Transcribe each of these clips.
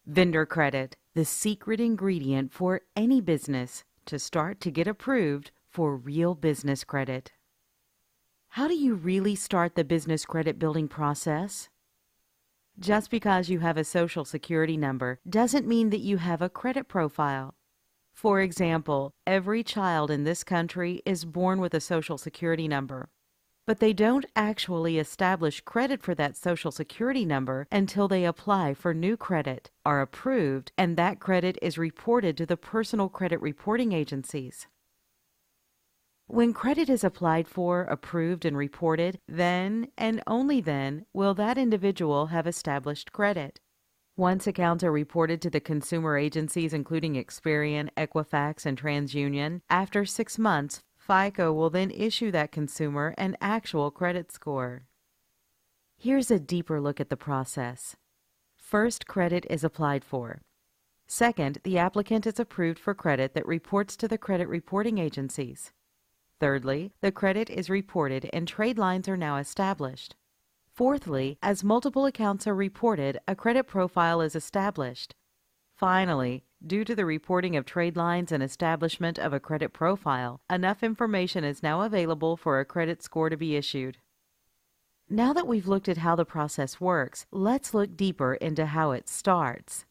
Vendor credit, the secret ingredient for any business to start to get approved for real business credit. How do you really start the business credit building process? Just because you have a Social Security number doesn't mean that you have a credit profile. For example, every child in this country is born with a Social Security number, but they don't actually establish credit for that Social Security number until they apply for new credit, are approved, and that credit is reported to the personal credit reporting agencies. When credit is applied for, approved, and reported, then and only then will that individual have established credit. Once accounts are reported to the consumer agencies including Experian, Equifax, and TransUnion, after 6 months, FICO will then issue that consumer an actual credit score. Here's a deeper look at the process. First, credit is applied for. Second, the applicant is approved for credit that reports to the credit reporting agencies. Thirdly, the credit is reported and trade lines are now established. Fourthly, as multiple accounts are reported, a credit profile is established. Finally, due to the reporting of trade lines and establishment of a credit profile, enough information is now available for a credit score to be issued. Now that we've looked at how the process works, let's look deeper into how it starts.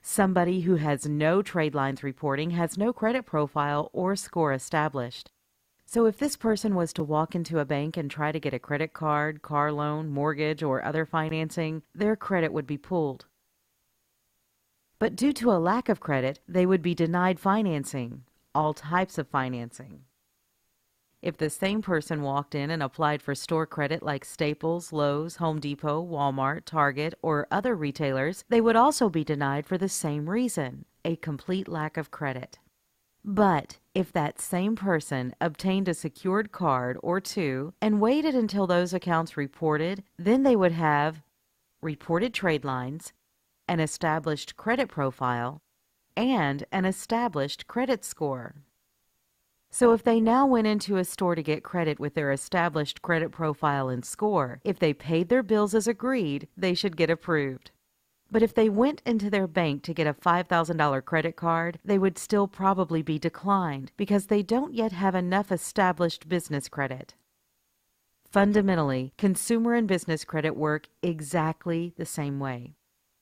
Somebody who has no trade lines reporting has no credit profile or score established. So if this person was to walk into a bank and try to get a credit card, car loan, mortgage, or other financing, their credit would be pulled. But due to a lack of credit, they would be denied financing, all types of financing. If the same person walked in and applied for store credit like Staples, Lowe's, Home Depot, Walmart, Target, or other retailers, they would also be denied for the same reason, a complete lack of credit. But if that same person obtained a secured card or two and waited until those accounts reported, then they would have reported trade lines, an established credit profile, and an established credit score. So if they now went into a store to get credit with their established credit profile and score, if they paid their bills as agreed, they should get approved. But if they went into their bank to get a $5,000 credit card, they would still probably be declined because they don't yet have enough established business credit. Fundamentally, consumer and business credit work exactly the same way.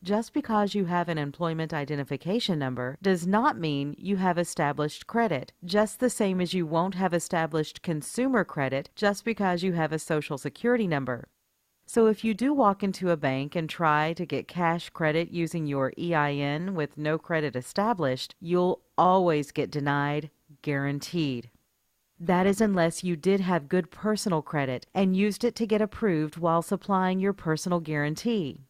Just because you have an employment identification number does not mean you have established credit, just the same as you won't have established consumer credit just because you have a Social Security number. So if you do walk into a bank and try to get cash credit using your EIN with no credit established, you'll always get denied, guaranteed. That is unless you did have good personal credit and used it to get approved while supplying your personal guarantee.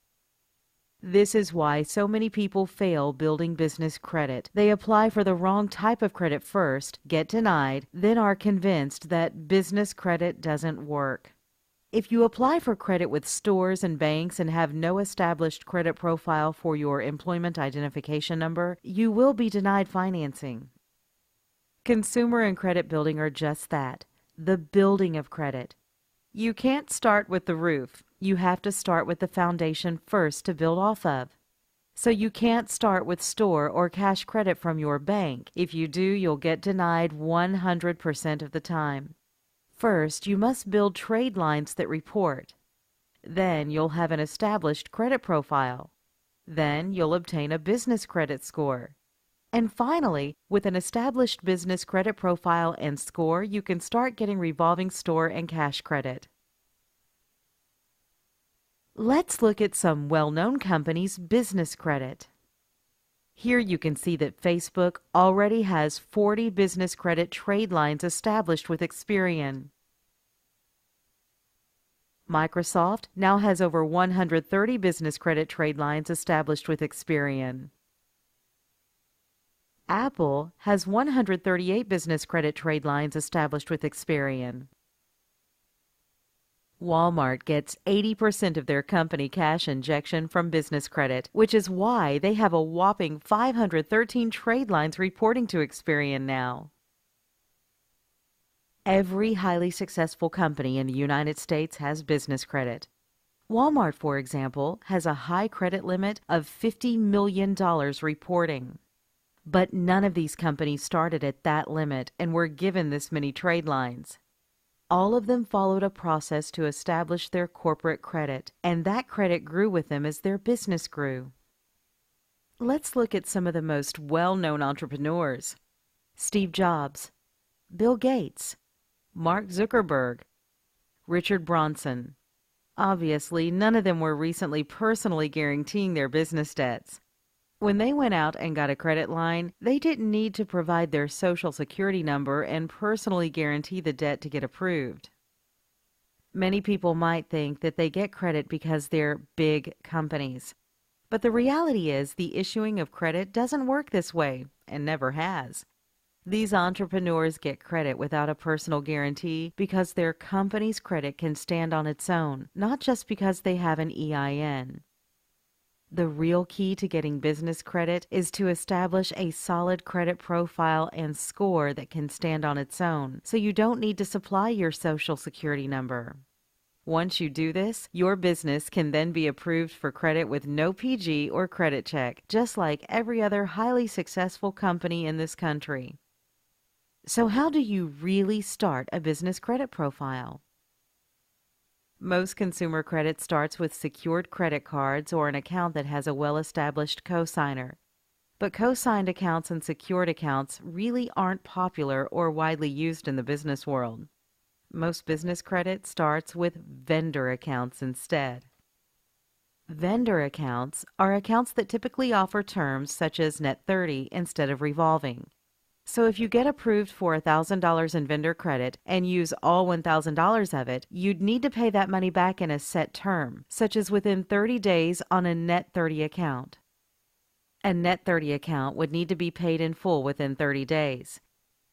This is why so many people fail building business credit. They apply for the wrong type of credit first, get denied, then are convinced that business credit doesn't work. If you apply for credit with stores and banks and have no established credit profile for your employment identification number, you will be denied financing. Consumer and credit building are just that, the building of credit. You can't start with the roof. You have to start with the foundation first to build off of. So you can't start with store or cash credit from your bank. If you do, you'll get denied 100% of the time. First, you must build trade lines that report. Then you'll have an established credit profile. Then you'll obtain a business credit score. And finally, with an established business credit profile and score, you can start getting revolving store and cash credit. Let's look at some well-known companies' business credit. Here you can see that Facebook already has 40 business credit trade lines established with Experian. Microsoft now has over 130 business credit trade lines established with Experian. Apple has 138 business credit trade lines established with Experian. Walmart gets 80% of their company cash injection from business credit, which is why they have a whopping 513 trade lines reporting to Experian now. Every highly successful company in the United States has business credit. Walmart, for example, has a high credit limit of $50 million reporting. But none of these companies started at that limit and were given this many trade lines. All of them followed a process to establish their corporate credit, and that credit grew with them as their business grew. Let's look at some of the most well-known entrepreneurs: Steve Jobs, Bill Gates, Mark Zuckerberg, Richard Branson. Obviously, none of them were recently personally guaranteeing their business debts. When they went out and got a credit line, they didn't need to provide their Social Security number and personally guarantee the debt to get approved. Many people might think that they get credit because they're big companies. But the reality is the issuing of credit doesn't work this way, and never has. These entrepreneurs get credit without a personal guarantee because their company's credit can stand on its own, not just because they have an EIN. The real key to getting business credit is to establish a solid credit profile and score that can stand on its own, so you don't need to supply your Social Security number. Once you do this, your business can then be approved for credit with no PG or credit check, just like every other highly successful company in this country. So how do you really start a business credit profile? Most consumer credit starts with secured credit cards or an account that has a well-established cosigner. But co-signed accounts and secured accounts really aren't popular or widely used in the business world. Most business credit starts with vendor accounts instead. Vendor accounts are accounts that typically offer terms such as net 30 instead of revolving. So if you get approved for $1,000 in vendor credit and use all $1,000 of it, you'd need to pay that money back in a set term, such as within 30 days on a net 30 account. A net 30 account would need to be paid in full within 30 days.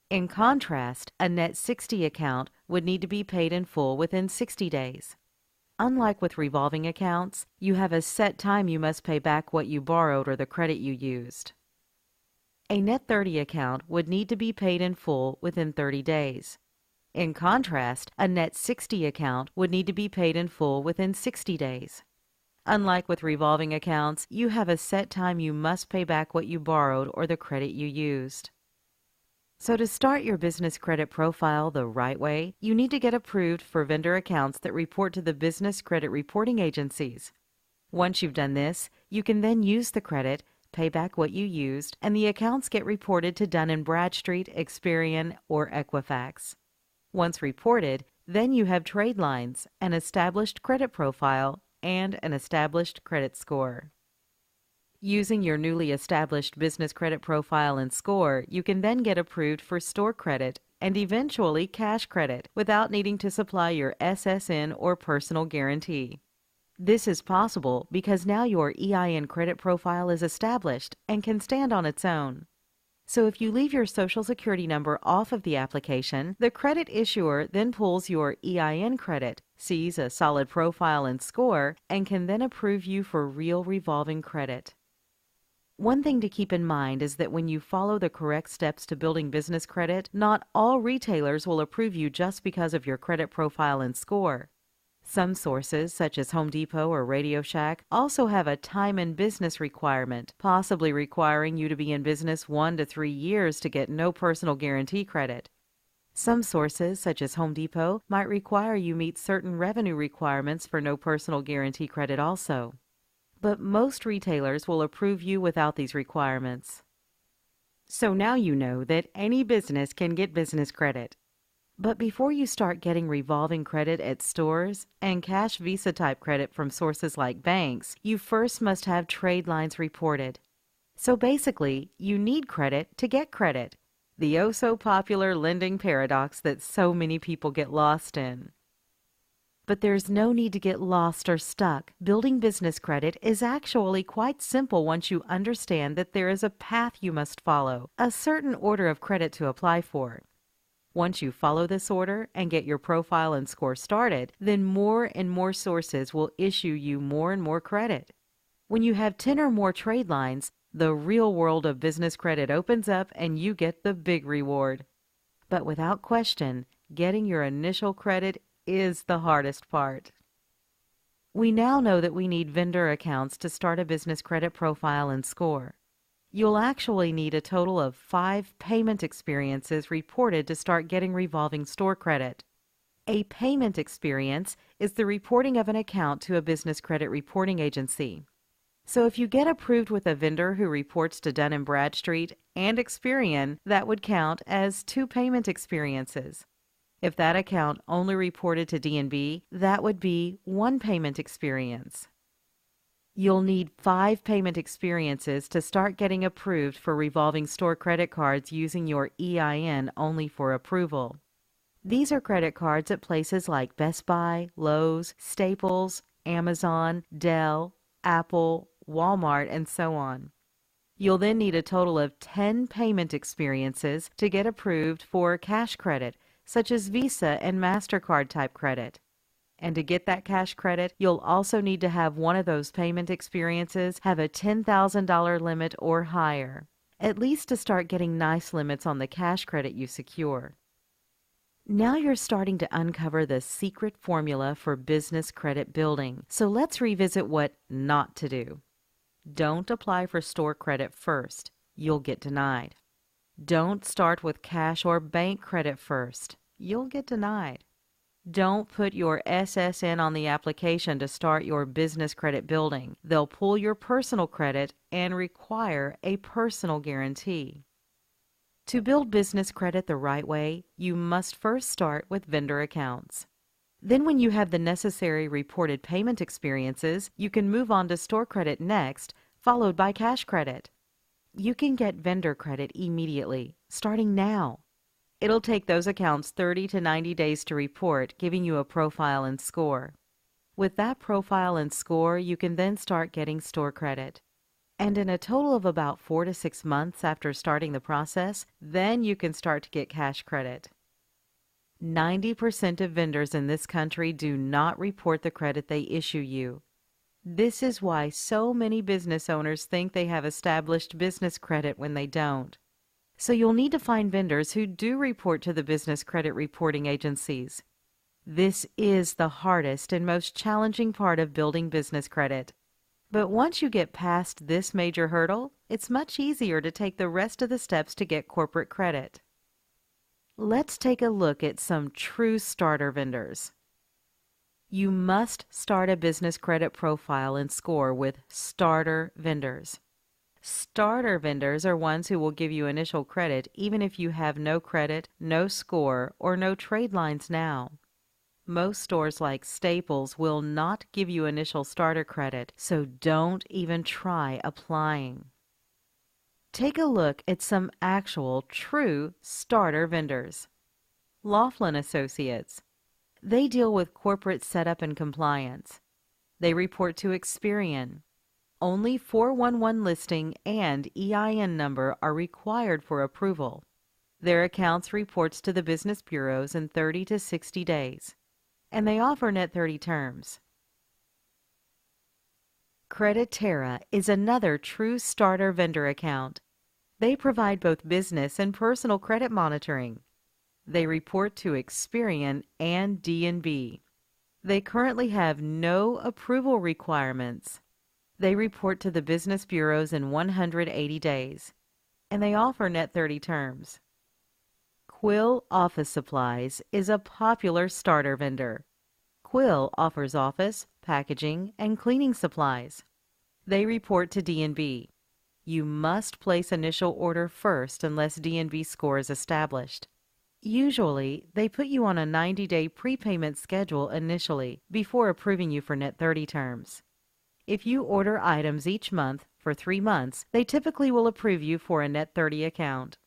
In contrast, a net 60 account would need to be paid in full within 60 days. Unlike with revolving accounts, you have a set time you must pay back what you borrowed or the credit you used. A net 30 account would need to be paid in full within 30 days. In contrast, a net 60 account would need to be paid in full within 60 days. Unlike with revolving accounts, you have a set time you must pay back what you borrowed or the credit you used. So to start your business credit profile the right way, you need to get approved for vendor accounts that report to the business credit reporting agencies. Once you've done this, you can then use the credit, pay back what you used, and the accounts get reported to Dun & Bradstreet, Experian, or Equifax. Once reported, then you have trade lines, an established credit profile, and an established credit score. Using your newly established business credit profile and score, you can then get approved for store credit and eventually cash credit without needing to supply your SSN or personal guarantee. This is possible because now your EIN credit profile is established and can stand on its own. So if you leave your Social Security number off of the application, the credit issuer then pulls your EIN credit, sees a solid profile and score, and can then approve you for real revolving credit. One thing to keep in mind is that when you follow the correct steps to building business credit, not all retailers will approve you just because of your credit profile and score. Some sources, such as Home Depot or Radio Shack, also have a time in business requirement, possibly requiring you to be in business 1 to 3 years to get no personal guarantee credit. Some sources, such as Home Depot, might require you meet certain revenue requirements for no personal guarantee credit also. But most retailers will approve you without these requirements. So now you know that any business can get business credit. But before you start getting revolving credit at stores and cash Visa type credit from sources like banks, you first must have trade lines reported. So basically, you need credit to get credit, the oh so popular lending paradox that so many people get lost in. But there's no need to get lost or stuck. Building business credit is actually quite simple once you understand that there is a path you must follow, a certain order of credit to apply for. Once you follow this order and get your profile and score started, then more and more sources will issue you more and more credit. When you have 10 or more trade lines, the real world of business credit opens up and you get the big reward. But without question, getting your initial credit is the hardest part. We now know that we need vendor accounts to start a business credit profile and score. You'll actually need a total of 5 payment experiences reported to start getting revolving store credit. A payment experience is the reporting of an account to a business credit reporting agency. So if you get approved with a vendor who reports to Dun & Bradstreet and Experian, that would count as 2 payment experiences. If that account only reported to D&B, that would be 1 payment experience. You'll need 5 payment experiences to start getting approved for revolving store credit cards using your EIN only for approval. These are credit cards at places like Best Buy, Lowe's, Staples, Amazon, Dell, Apple, Walmart, and so on. You'll then need a total of 10 payment experiences to get approved for cash credit, such as Visa and MasterCard type credit. And to get that cash credit, you'll also need to have one of those payment experiences have a $10,000 limit or higher, at least to start getting nice limits on the cash credit you secure. Now you're starting to uncover the secret formula for business credit building, so let's revisit what not to do. Don't apply for store credit first. You'll get denied. Don't start with cash or bank credit first. You'll get denied. Don't put your SSN on the application to start your business credit building. They'll pull your personal credit and require a personal guarantee. To build business credit the right way, you must first start with vendor accounts. Then when you have the necessary reported payment experiences, you can move on to store credit next, followed by cash credit. You can get vendor credit immediately, starting now. It'll take those accounts 30 to 90 days to report, giving you a profile and score. With that profile and score, you can then start getting store credit. And in a total of about 4 to 6 months after starting the process, then you can start to get cash credit. 90% of vendors in this country do not report the credit they issue you. This is why so many business owners think they have established business credit when they don't. So you'll need to find vendors who do report to the business credit reporting agencies. This is the hardest and most challenging part of building business credit. But once you get past this major hurdle, it's much easier to take the rest of the steps to get corporate credit. Let's take a look at some true starter vendors. You must start a business credit profile and score with starter vendors. Starter vendors are ones who will give you initial credit even if you have no credit, no score, or no trade lines now. Most stores like Staples will not give you initial starter credit, so don't even try applying. Take a look at some actual, true starter vendors. Laughlin Associates. They deal with corporate setup and compliance. They report to Experian. Only 411 listing and EIN number are required for approval. Their accounts reports to the business bureaus in 30 to 60 days. And they offer net 30 terms. Creditera is another true starter vendor account. They provide both business and personal credit monitoring. They report to Experian and D&B. They currently have no approval requirements. They report to the business bureaus in 180 days. And they offer net 30 terms. Quill Office Supplies is a popular starter vendor. Quill offers office, packaging, and cleaning supplies. They report to D&B. You must place initial order first unless D&B score is established. Usually, they put you on a 90-day prepayment schedule initially before approving you for net 30 terms. If you order items each month for 3 months, they typically will approve you for a net 30 account.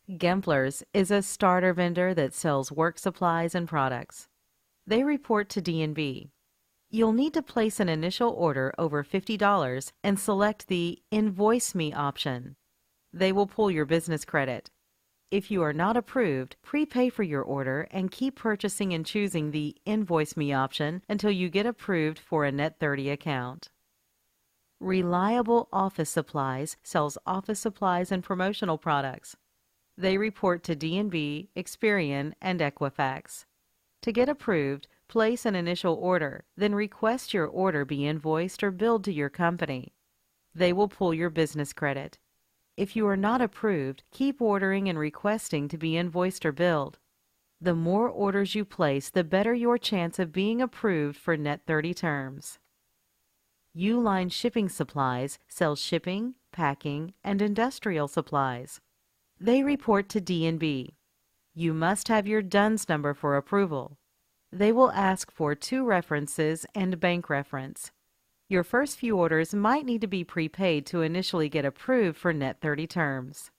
Gemplers is a starter vendor that sells work supplies and products. They report to D&B. You'll need to place an initial order over $50 and select the Invoice Me option. They will pull your business credit. If you are not approved, prepay for your order and keep purchasing and choosing the Invoice Me option until you get approved for a net 30 account. Reliable Office Supplies sells office supplies and promotional products. They report to D&B, Experian, and Equifax. To get approved, place an initial order, then request your order be invoiced or billed to your company. They will pull your business credit. If you are not approved, keep ordering and requesting to be invoiced or billed. The more orders you place, the better your chance of being approved for Net 30 terms. Uline Shipping Supplies sells shipping, packing, and industrial supplies. They report to D&B. You must have your DUNS number for approval. They will ask for 2 references and bank reference. Your first few orders might need to be prepaid to initially get approved for Net 30 terms.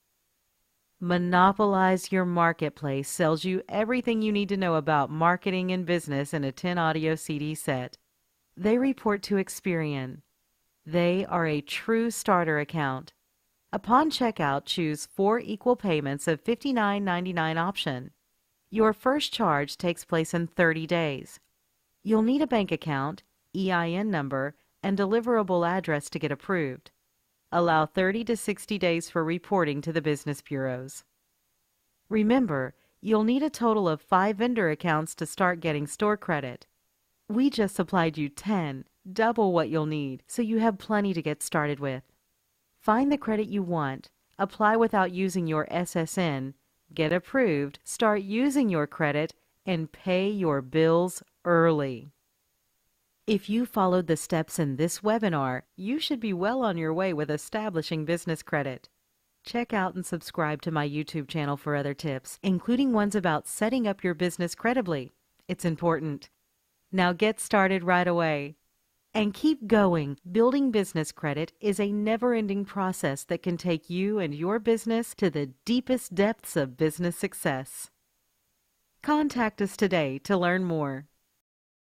Monopolize Your Marketplace sells you everything you need to know about marketing and business in a 10 audio CD set. They report to Experian. They are a true starter account. Upon checkout, choose 4 equal payments of $59.99 option. Your first charge takes place in 30 days. You'll need a bank account, EIN number, and deliverable address to get approved. Allow 30 to 60 days for reporting to the business bureaus. Remember, you'll need a total of 5 vendor accounts to start getting store credit. We just supplied you 10, double what you'll need, so you have plenty to get started with. Find the credit you want, apply without using your SSN, get approved, start using your credit, and pay your bills early. If you followed the steps in this webinar, you should be well on your way with establishing business credit. Check out and subscribe to my YouTube channel for other tips, including ones about setting up your business credibly. It's important. Now get started right away. And keep going. Building business credit is a never-ending process that can take you and your business to the deepest depths of business success. Contact us today to learn more.